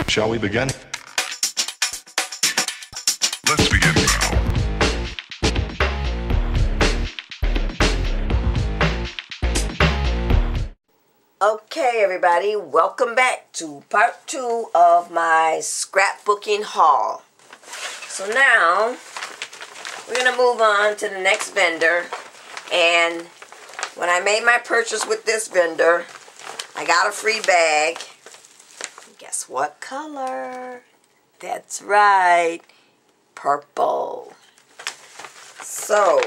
Shall we begin? Let's begin now. Okay, everybody, welcome back to part 2 of my scrapbooking haul. So now, we're going to move on to the next vendor. And when I made my purchase with this vendor, I got a free bag. Guess what color? That's right, purple. So,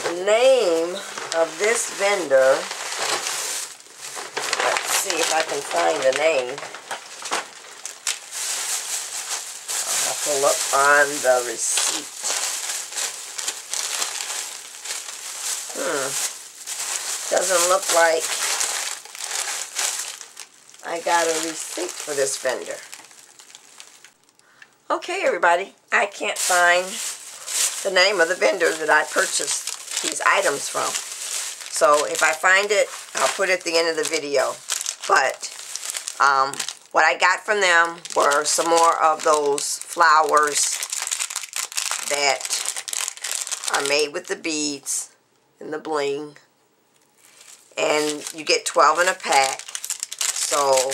the name of this vendor, let's see if I can find the name. I'll have to look on the receipt. Doesn't look like I got a receipt for this vendor. Okay, everybody, I can't find the name of the vendor that I purchased these items from. So if I find it, I'll put it at the end of the video. But what I got from them were some more of those flowers that are made with the beads and the bling. And you get 12 in a pack. So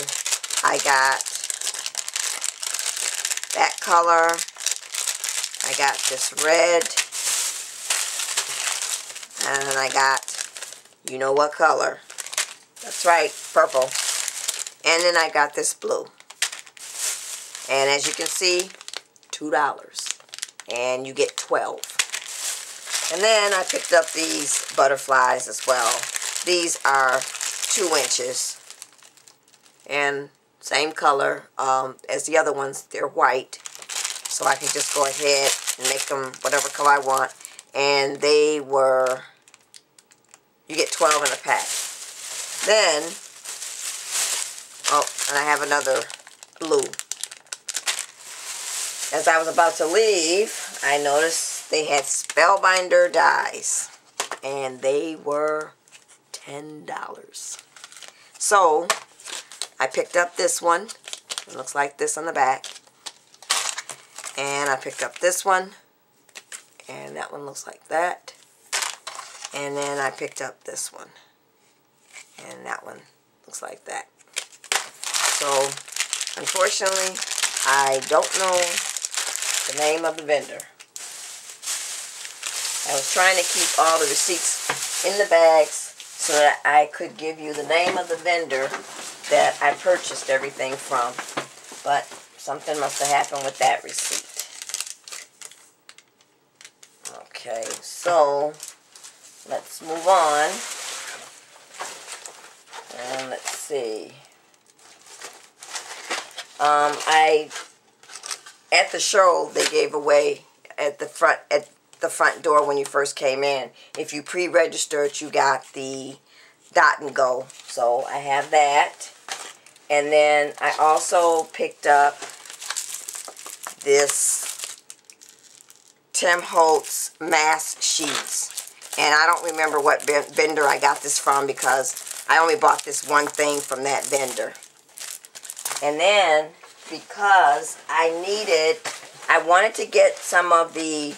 I got that color. I got this red. And I got, you know what color. That's right, purple. And then I got this blue. And as you can see, $2. And you get 12. And then I picked up these butterflies as well. These are 2 inches. And same color as the other ones. They're white. So I can just go ahead and make them whatever color I want. And they were, you get 12 in a pack. Then, oh, and I have another blue. As I was about to leave, I noticed they had Spellbinder dies. And they were $10. So, I picked up this one. It looks like this on the back. And I picked up this one. And that one looks like that. And then I picked up this one. And that one looks like that. So, unfortunately, I don't know the name of the vendor. I was trying to keep all the receipts in the bags so that I could give you the name of the vendor that I purchased everything from. But something must have happened with that receipt. Okay, so let's move on. And let's see. At the show they gave away at the front door when you first came in. If you pre-registered, you got the Dot and Go. So I have that. And then I also picked up this Tim Holtz mask sheets. And I don't remember what vendor I got this from because I only bought this one thing from that vendor. And then because I wanted to get some of the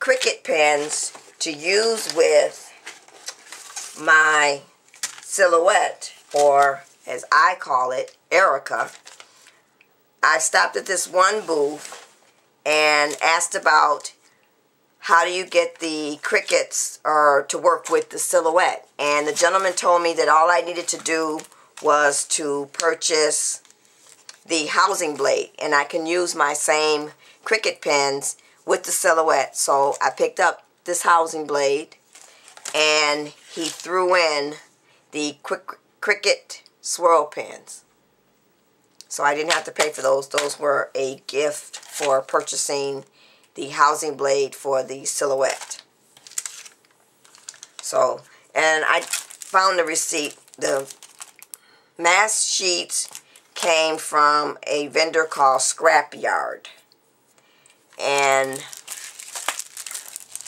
Cricut pens to use with my silhouette, or as I call it, Erica. I stopped at this one booth and asked about how do you get the Cricuts to work with the silhouette. And the gentleman told me that all I needed to do was to purchase the housing blade, and I can use my same Cricut pens with the silhouette. So I picked up this housing blade, and he threw in the Cricut swirl pens. So I didn't have to pay for those. Those were a gift for purchasing the housing blade for the silhouette. So, and I found the receipt. The mask sheets came from a vendor called Scrapyard. And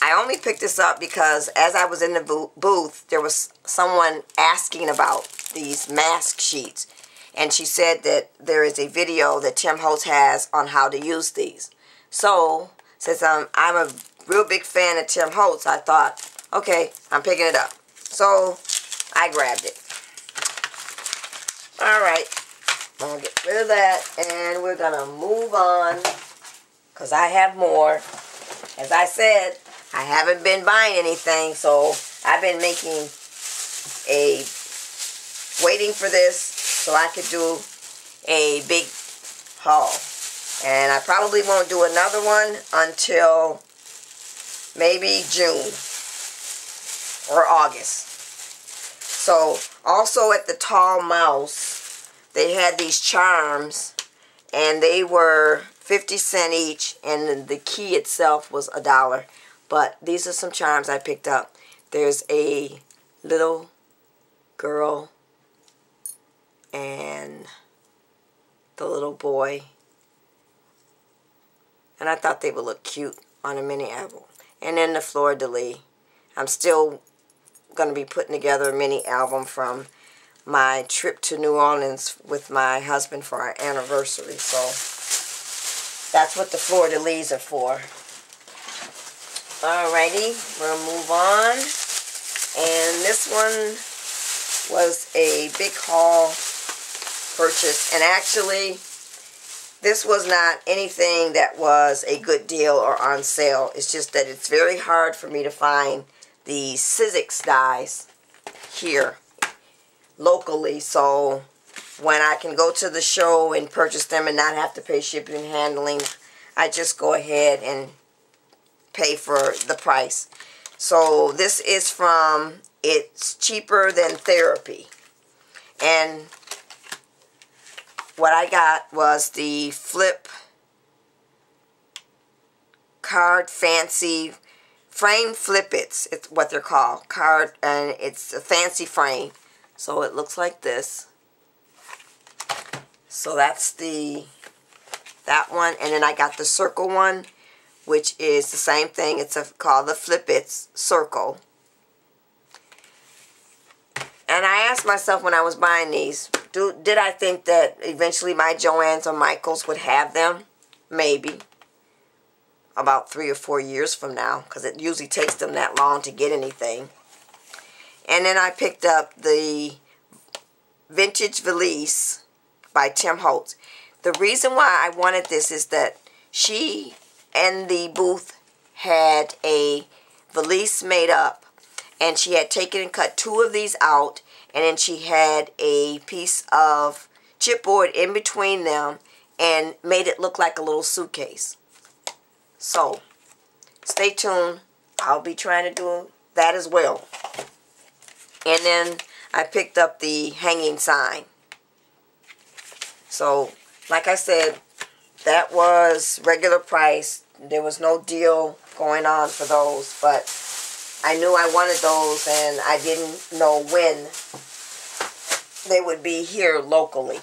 I only picked this up because as I was in the booth, there was someone asking about these mask sheets. And she said that there is a video that Tim Holtz has on how to use these. So, since I'm a real big fan of Tim Holtz, I thought, okay, I'm picking it up. So, I grabbed it. Alright, I'm going to get rid of that, and we're going to move on, because I have more. As I said, I haven't been buying anything, so I've been waiting for this so I could do a big haul. And I probably won't do another one until maybe June or August. So, also at the Tall Mouse, they had these charms, and they were 50 cents each, and the key itself was $1. But these are some charms I picked up. There's a little girl and the little boy. And I thought they would look cute on a mini album. And then the fleur-de-lis. I'm still going to be putting together a mini album from my trip to New Orleans with my husband for our anniversary. So that's what the fleur-de-lis are for. Alrighty, we'll move on. And this one was a big haul purchase. And actually, this was not anything that was a good deal or on sale. It's just that it's very hard for me to find the Sizzix dies here locally. So when I can go to the show and purchase them and not have to pay shipping and handling, I just go ahead and pay for the price. So this is from It's Cheaper Than Therapy. And what I got was the Flip Card Fancy Frame Flip-Its. It's what they're called. Card, and it's a fancy frame. So it looks like this. So that's that one. And then I got the circle one, which is the same thing. It's called the Flip-Its Circle. And I asked myself when I was buying these, did I think that eventually my Joann's or Michael's would have them? Maybe. About 3 or 4 years from now, because it usually takes them that long to get anything. And then I picked up the Vintage Valise by Tim Holtz. The reason why I wanted this is that she and the booth had a valise made up, and she had taken and cut 2 of these out, and then she had a piece of chipboard in between them and made it look like a little suitcase. So, stay tuned. I'll be trying to do that as well. And then I picked up the hanging sign. So, like I said, that was regular price. There was no deal going on for those, but I knew I wanted those, and I didn't know when they would be here locally.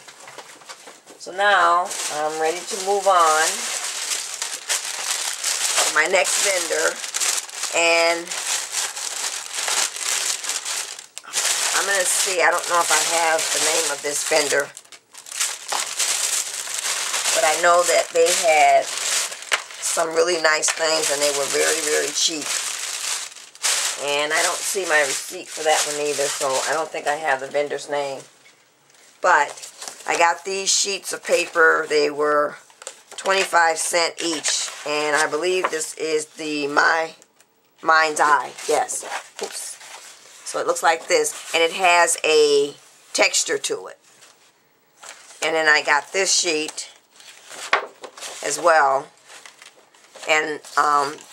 So now, I'm ready to move on to my next vendor, and I'm going to see, I don't know if I have the name of this vendor, but I know that they had some really nice things, and they were very, very cheap. And I don't see my receipt for that one either, so I don't think I have the vendor's name. But I got these sheets of paper. They were 25 cents each, and I believe this is the Mind's Eye. Yes. Oops. So it looks like this, and it has a texture to it. And then I got this sheet as well. And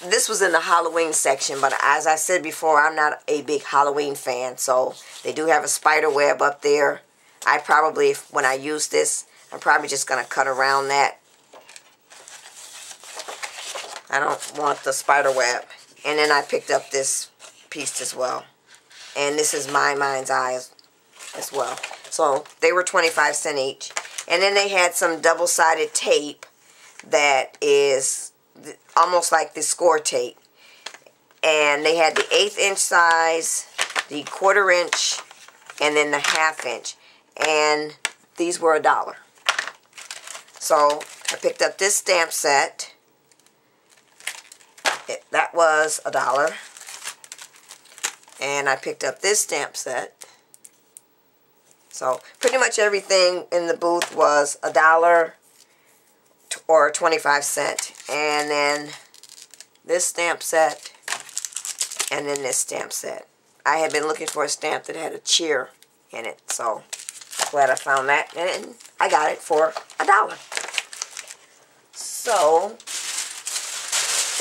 this was in the Halloween section, but as I said before, I'm not a big Halloween fan. So they do have a spider web up there. I probably, when I use this, I'm probably just going to cut around that. I don't want the spider web. And then I picked up this piece as well. And this is my Mind's Eye as well. So they were 25 cents each. And then they had some double-sided tape that is almost like the score tape. And they had the 1/8 inch size, the 1/4 inch, and then the 1/2 inch. And these were $1. So I picked up this stamp set. That was $1. And I picked up this stamp set. So pretty much everything in the booth was $1 or 25 cents. And then this stamp set, and then this stamp set. I had been looking for a stamp that had a cheer in it, so glad I found that, and I got it for $1. So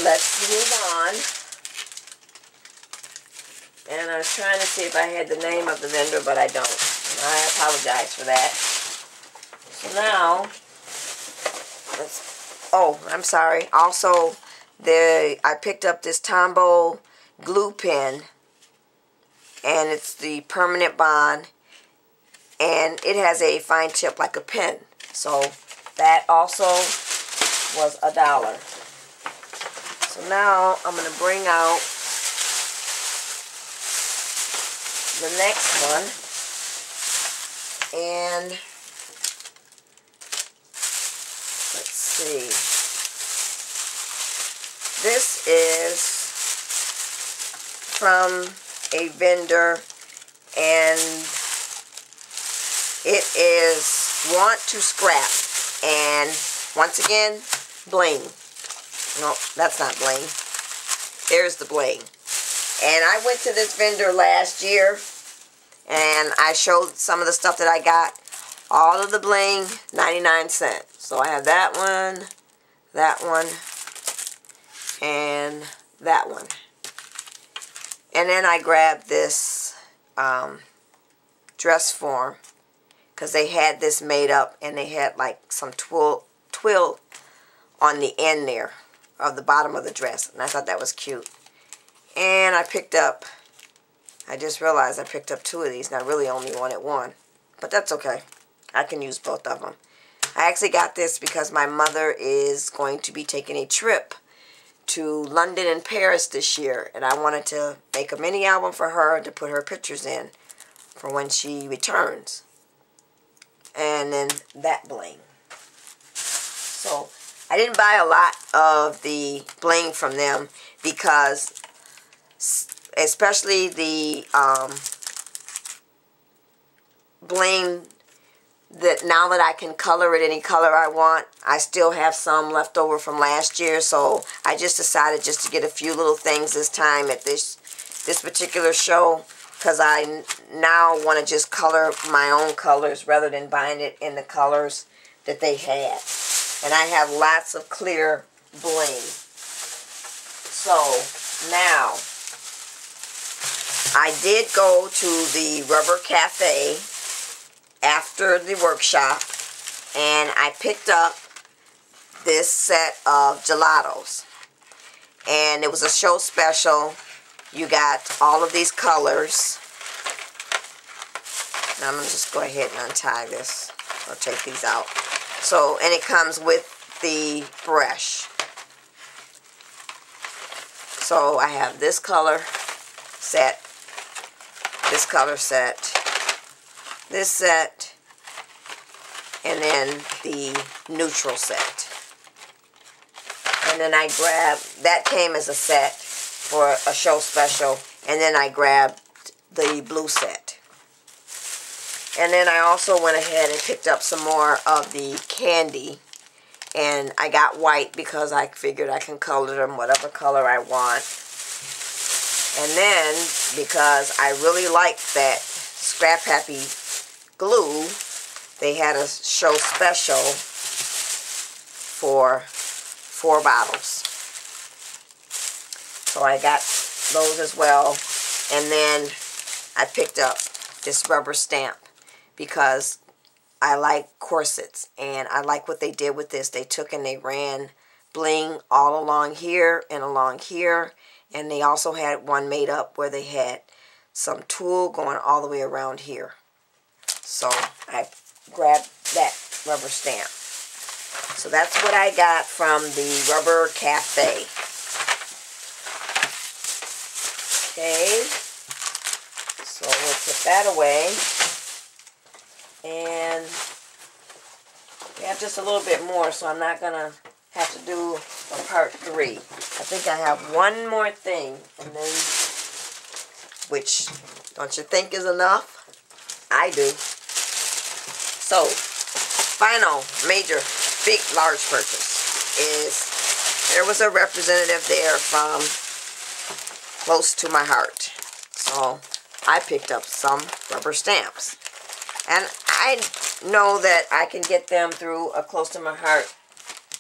let's move on. And I was trying to see if I had the name of the vendor, but I don't. And I apologize for that. So now, oh, I'm sorry. Also, I picked up this Tombow glue pen, and it's the permanent bond, and it has a fine tip like a pen. So that also was $1. So now I'm going to bring out the next one, and let's see. This is from a vendor, and it is Want to Scrap, and once again, bling. No, that's not bling. There's the bling. And I went to this vendor last year, and I showed some of the stuff that I got. All of the bling, 99 cents. So I have that one, and that one. And then I grabbed this dress form, because they had this made up, and they had like some twill on the end there of the bottom of the dress, and I thought that was cute. And I just realized I picked up 2 of these, and I really only wanted one, but that's okay. I can use both of them. I actually got this because my mother is going to be taking a trip to London and Paris this year, and I wanted to make a mini album for her to put her pictures in for when she returns. And then that bling. So I didn't buy a lot of the bling from them, because especially the bling that now that I can color it any color I want, I still have some left over from last year, so I just decided just to get a few little things this time at this particular show, because I now want to just color my own colors rather than buying it in the colors that they had. And I have lots of clear bling. So now, I did go to the Rubber Cafe after the workshop, and I picked up this set of gelatos, and it was a show special. You got all of these colors. Now I'm going to just go ahead and untie this. I'll take these out. So, and it comes with the brush. So I have this color set, this color set, this set, and then the neutral set. And then I grabbed, that came as a set for a show special, and then I grabbed the blue set. And then I also went ahead and picked up some more of the candy, and I got white because I figured I can color them whatever color I want. And then, because I really liked that Scrap Happy glue, they had a show special for 4 bottles. So I got those as well. And then I picked up this rubber stamp because I like corsets, and I like what they did with this. They took and they ran bling all along here and along here, and they also had one made up where they had some tulle going all the way around here. So I grabbed that rubber stamp. So that's what I got from the Rubber Cafe. Okay, so we'll put that away. And We have just a little bit more, so I'm not going to have to do a part 3. I think I have one more thing, and then, which, don't you think is enough? I do. So, final, major, big, large purchase is, there was a representative there from close to my heart. So, I picked up some rubber stamps. And I know that I can get them through a close to my heart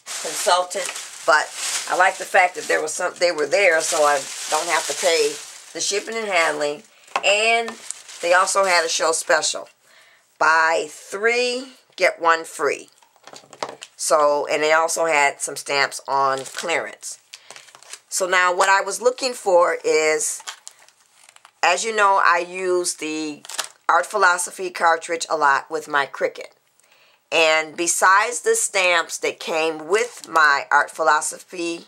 consultant, but I like the fact that they were there, so I don't have to pay the shipping and handling. And they also had a show special. Buy 3, get 1 free. So, and they also had some stamps on clearance. So now what I was looking for is, as you know, I use the Art Philosophy cartridge a lot with my Cricut. And besides the stamps that came with my Art Philosophy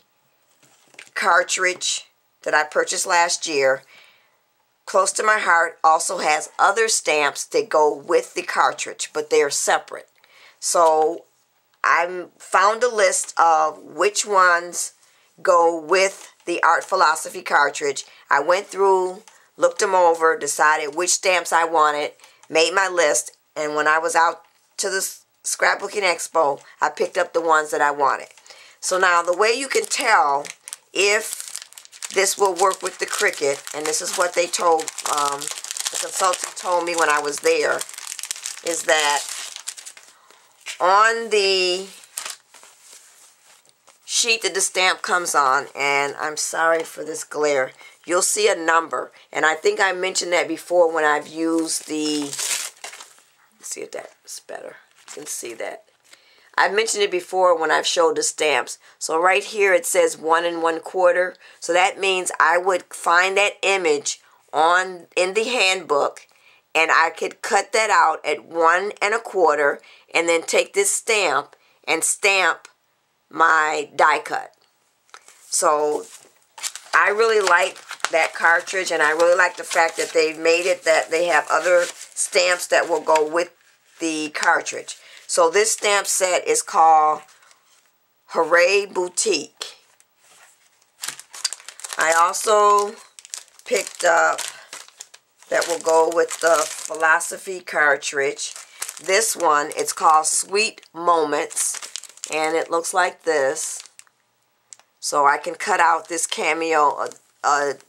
cartridge that I purchased last year, Close to My Heart also has other stamps that go with the cartridge, but they are separate. So I found a list of which ones go with the Art Philosophy cartridge. I went through, looked them over, decided which stamps I wanted, made my list, and when I was out to the Scrapbooking Expo, I picked up the ones that I wanted. So now the way you can tell if this will work with the Cricut, and this is what they told, the consultant told me when I was there, is that on the sheet that the stamp comes on, and I'm sorry for this glare, you'll see a number, and I think I mentioned that before when I've used the, let's see if that's better, you can see that. I've mentioned it before when I've showed the stamps. So right here it says 1 1/4, so that means I would find that image in the handbook, and I could cut that out at 1 1/4, and then take this stamp and stamp my die cut. So I really like that cartridge, and I really like the fact that they made it that they have other stamps that will go with the cartridge. So this stamp set is called Hooray Boutique. I also picked up, that will go with the Philosophy cartridge, this one. It's called Sweet Moments, and it looks like this. So I can cut out this cameo, and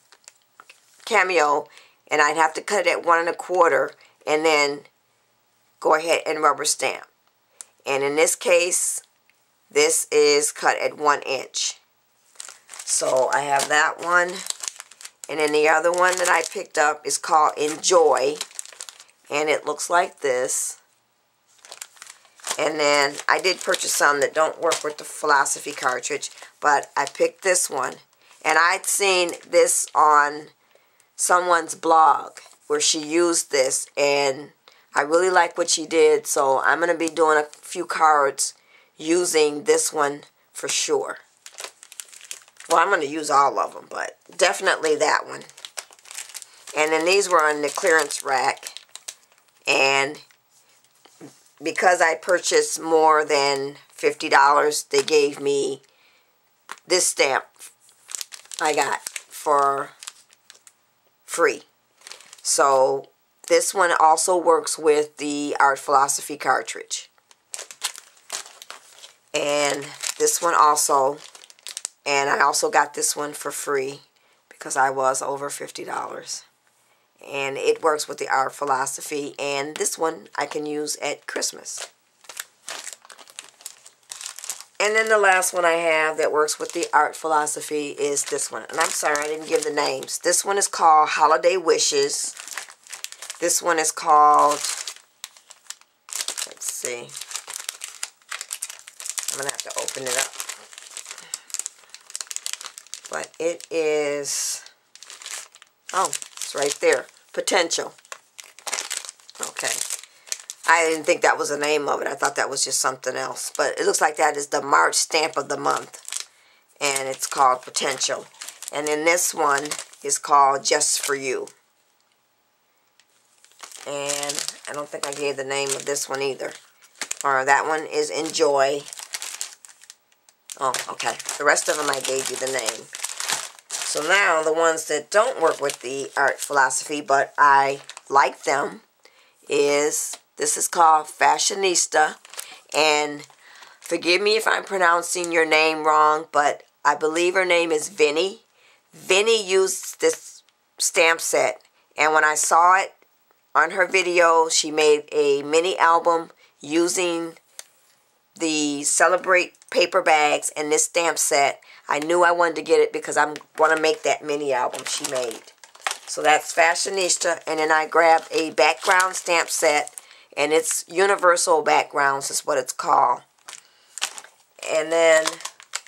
I'd have to cut it at 1 1/4, and then go ahead and rubber stamp. And in this case, this is cut at 1 inch. So I have that one. And then the other one that I picked up is called Enjoy, and it looks like this. And then I did purchase some that don't work with the Philosophy cartridge, but I picked this one. And I'd seen this on someone's blog where she used this, and I really like what she did, so I'm going to be doing a few cards using this one for sure. Well, I'm going to use all of them, but definitely that one. And then these were on the clearance rack, and because I purchased more than $50, they gave me this stamp I got for free. So this one also works with the Art Philosophy cartridge. And this one also, and I also got this one for free because I was over $50. And it works with the Art Philosophy, and this one I can use at Christmas. And then the last one I have that works with the Art Philosophy is this one. And I'm sorry, I didn't give the names. This one is called Holiday Wishes. This one is called, let's see, I'm going to have to open it up. But it is, oh, it's right there, Potential. Okay. I didn't think that was the name of it. I thought that was just something else. But it looks like that is the March stamp of the month. And it's called Potential. And then this one is called Just For You. And I don't think I gave the name of this one either. or that one is enjoy. Oh, okay. The rest of them I gave you the name. So now the ones that don't work with the art philosophy, but I like them, this is called Fashionista. And forgive me if I'm pronouncing your name wrong, but I believe her name is Vinny. Vinny used this stamp set, and when I saw it on her video, she made a mini album using the Celebrate paper bags and this stamp set. I knew I wanted to get it because I'm going to make that mini album she made. So that's Fashionista. And then I grabbed a background stamp set, and it's Universal Backgrounds is what it's called. And then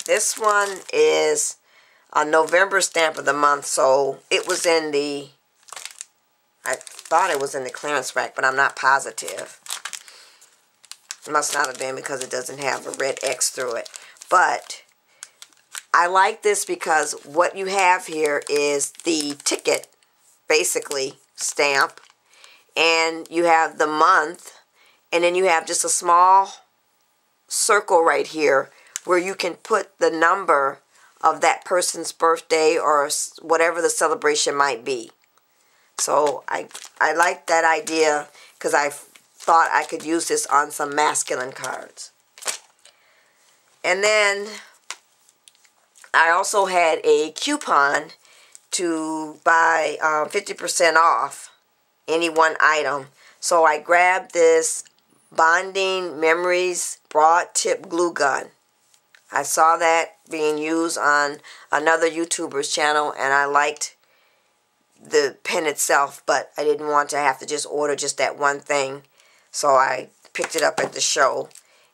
this one is a November stamp of the month, so it was in the, I thought it was in the clearance rack, but I'm not positive. It must not have been because it doesn't have a red X through it. But I like this because what you have here is the ticket, basically, stamp. And you have the month. And then you have just a small circle right here where you can put the number of that person's birthday or whatever the celebration might be. So I like that idea because I thought I could use this on some masculine cards. And then I also had a coupon to buy 50% off any one item. So I grabbed this Bonding Memories broad tip glue gun. I saw that being used on another YouTuber's channel, and I liked the pen itself, but I didn't want to have to just order just that one thing. So I picked it up at the show,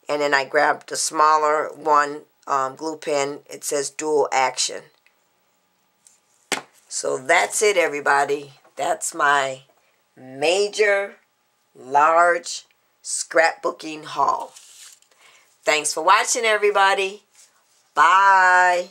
and then I grabbed the smaller one glue pen. It says dual action. So that's it, everybody. That's my major, large scrapbooking haul. Thanks for watching, everybody. Bye.